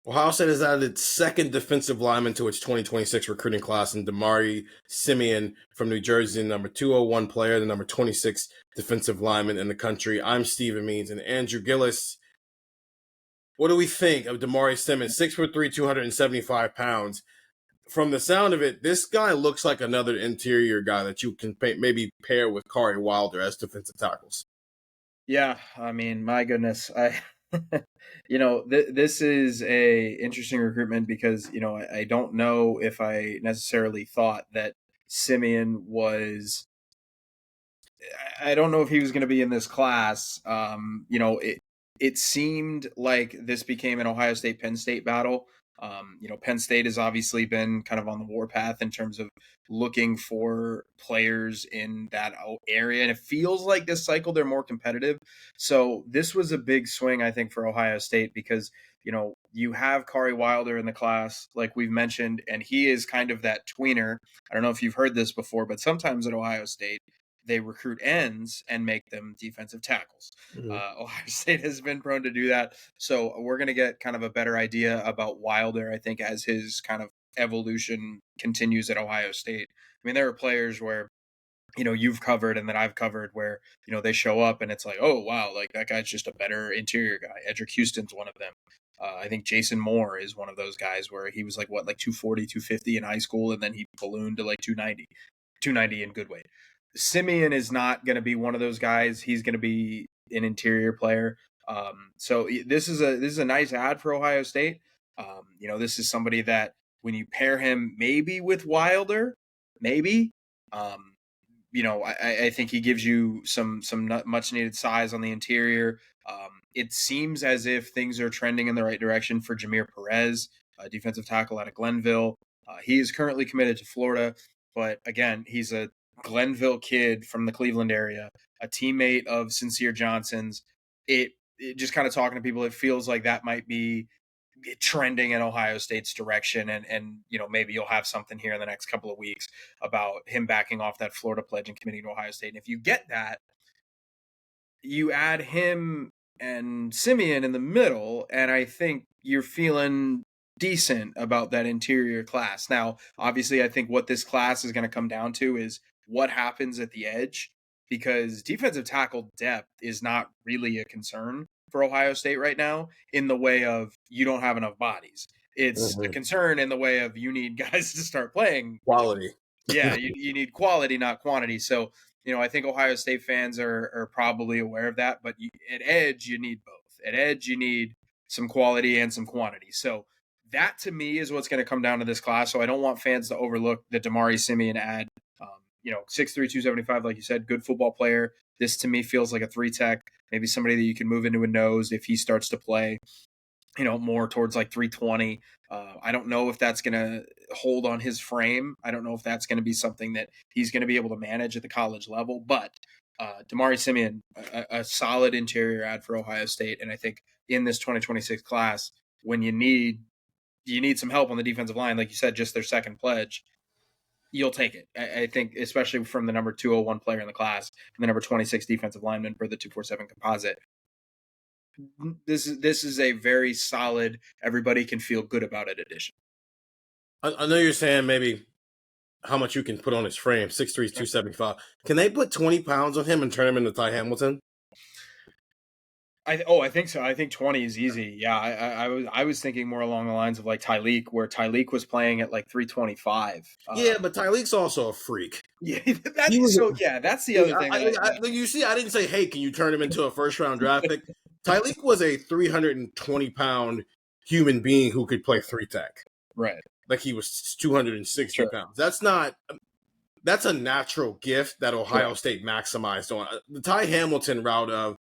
Ohio State has added its second defensive lineman to its 2026 recruiting class in Damari Simeon from New Jersey, the number 201 player, the number 26 defensive lineman in the country. I'm Stephen Means and Andrew Gillis. What do we think of Damari Simeon? 6'3", 275 pounds. From the sound of it, this guy looks like another interior guy that you can maybe pair with Kari Wilder as defensive tackles. Yeah, I mean, my goodness, this is a interesting recruitment because I don't know if I necessarily thought that Simeon was. I don't know if he was going to be in this class. It seemed like this became an Ohio State Penn State battle. Penn State has obviously been kind of on the warpath in terms of looking for players in that area. And it feels like this cycle they're more competitive. So this was a big swing, I think, for Ohio State because, you have Kari Wilder in the class, like we've mentioned, and he is kind of that tweener. I don't know if you've heard this before, but sometimes at Ohio State, they recruit ends and make them defensive tackles. Mm-hmm. Ohio State has been prone to do that. So we're going to get kind of a better idea about Wilder, I think, as his kind of evolution continues at Ohio State. I mean, there are players where, you've covered and that I've covered where, they show up and it's like, oh, wow, like that guy's just a better interior guy. Edric Houston's one of them. I think Jason Moore is one of those guys where he was like 240, 250 in high school, and then he ballooned to like 290 in good weight. Simeon is not going to be one of those guys. He's going to be an interior player. So this is a nice ad for Ohio State. This is somebody that when you pair him maybe with Wilder, maybe, I think he gives you some much needed size on the interior. It seems as if things are trending in the right direction for Jameer Perez, a defensive tackle out of Glenville. He is currently committed to Florida, but again, he's a Glenville kid from the Cleveland area, a teammate of Sincere Johnson's. It just kind of talking to people, it feels like that might be trending in Ohio State's direction, and maybe you'll have something here in the next couple of weeks about him backing off that Florida pledge and committing to Ohio State. And if you get that, you add him and Simeon in the middle, and I think you're feeling decent about that interior class. Now, obviously, I think what this class is going to come down to is what happens at the edge, because defensive tackle depth is not really a concern for Ohio State right now in the way of you don't have enough bodies. It's a concern in the way of you need guys to start playing. Quality. Yeah, you need quality, not quantity. So, I think Ohio State fans are probably aware of that, but at edge, you need both. At edge, you need some quality and some quantity. So that to me is what's going to come down to this class. So I don't want fans to overlook the Damari Simeon ad. 6'3", 275, like you said, good football player. This to me feels like a 3-tech, maybe somebody that you can move into a nose if he starts to play, more towards like 320. I don't know if that's going to hold on his frame. I don't know if that's going to be something that he's going to be able to manage at the college level. But Damari Simeon, a solid interior ad for Ohio State. And I think in this 2026 class, when you need some help on the defensive line, like you said, just their second pledge, you'll take it. I think, especially from the number 201 player in the class and the number 26 defensive lineman for the 247 composite. This is a very solid, everybody can feel good about it addition. I know you're saying maybe how much you can put on his frame, 6'3", 275. Can they put 20 pounds on him and turn him into Ty Hamilton? I think so. I think 20 is easy. Yeah, I was thinking more along the lines of like Tyleek, where Tyleek was playing at like 325. Yeah, but Tyleek's also a freak. Yeah, that's the other thing. You see, I didn't say, hey, can you turn him into a first-round draft pick? Tyleek was a 320-pound human being who could play 3-tech. Right. Like he was 260 pounds. That's a natural gift that Ohio State maximized on. The Ty Hamilton route of,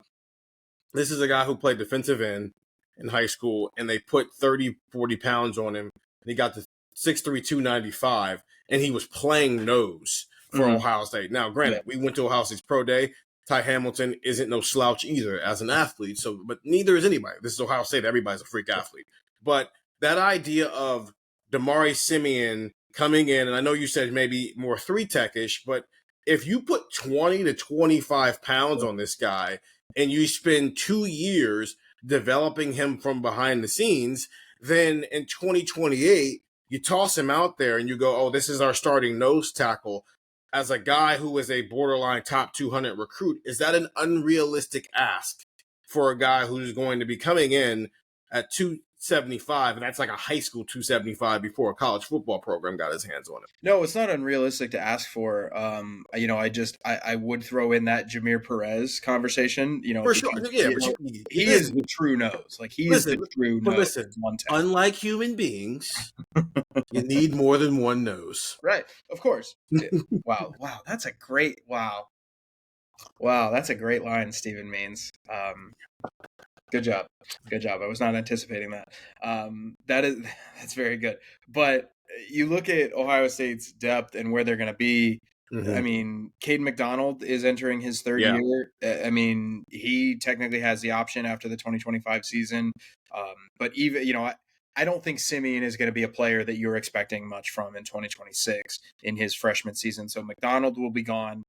this is a guy who played defensive end in high school, and they put 30, 40 pounds on him, and he got to 6'3", 295, and he was playing nose for Ohio State. Now, granted, we went to Ohio State's pro day. Ty Hamilton isn't no slouch either as an athlete, but neither is anybody. This is Ohio State. Everybody's a freak athlete. But that idea of Damari Simeon coming in, and I know you said maybe more 3-tech-ish, but if you put 20 to 25 pounds on this guy, and you spend 2 years developing him from behind the scenes, Then in 2028, you toss him out there and you go, oh, this is our starting nose tackle. As a guy who is a borderline top 200 recruit, is that an unrealistic ask for a guy who's going to be coming in at 275, and that's like a high school 275 before a college football program got his hands on it? No, it's not unrealistic to ask for. I would throw in that Jameer Perez conversation. For sure, yeah. He is the true nose. Like he is the true nose. Listen, unlike human beings, you need more than one nose. Right, of course. Wow, that's a great that's a great line, Stephen Means. Good job. I was not anticipating that. That's very good. But you look at Ohio State's depth and where they're going to be. I mean, Caden McDonald is entering his third year. I mean, he technically has the option after the 2025 season. But even, I don't think Simeon is going to be a player that you're expecting much from in 2026 in his freshman season. So McDonald will be gone.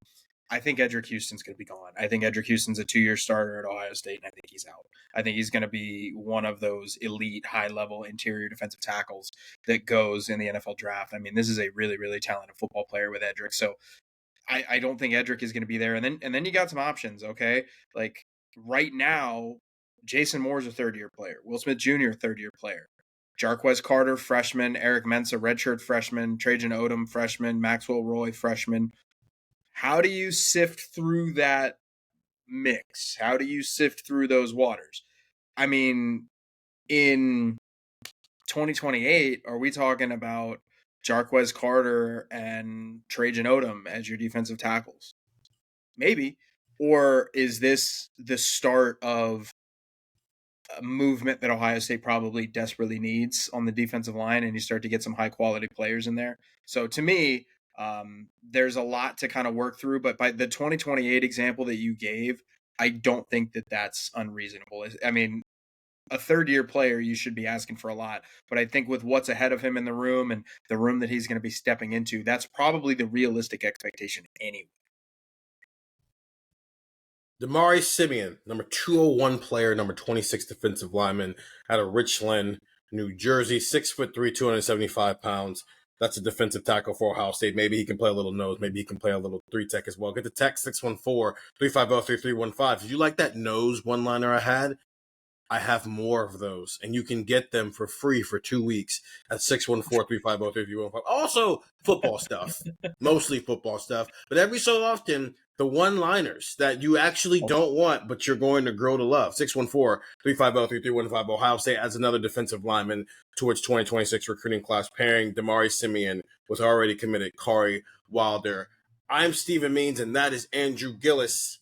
I think Edric Houston's going to be gone. I think Edric Houston's a 2-year starter at Ohio State, and I think he's out. I think he's going to be one of those elite, high-level interior defensive tackles that goes in the NFL draft. I mean, this is a really, really talented football player with Edric. So I don't think Edric is going to be there. And then you got some options, okay? Like right now, Jason Moore's a third-year player. Will Smith Jr., third-year player. Jarquez Carter, freshman. Eric Mensah, redshirt freshman. Trajan Odom, freshman. Maxwell Roy, freshman. How do you sift through that mix? How do you sift through those waters? I mean, in 2028, are we talking about Jarquez Carter and Trajan Odom as your defensive tackles? Maybe. Or is this the start of a movement that Ohio State probably desperately needs on the defensive line, and you start to get some high-quality players in there? So to me, there's a lot to kind of work through, but by the 2028 example that you gave, I don't think that that's unreasonable. I mean, a third-year player, you should be asking for a lot, but I think with what's ahead of him in the room and the room that he's going to be stepping into, that's probably the realistic expectation anyway. Damari Simeon, number 201 player, number 26 defensive lineman out of Richland, New Jersey, 6'3", 275 pounds. That's a defensive tackle for Ohio State. Maybe he can play a little nose. Maybe he can play a little 3-tech as well. Get the text 614-350-3315. Did you like that nose one-liner I had? I have more of those, and you can get them for free for 2 weeks at 614-350-3315. Also, football stuff, mostly football stuff. But every so often, the one-liners that you actually don't want, but you're going to grow to love. 614-350-3315. Ohio State adds another defensive lineman towards 2026 recruiting class, pairing Damari Simeon with already committed Kari Wilder. I'm Stephen Means, and that is Andrew Gillis.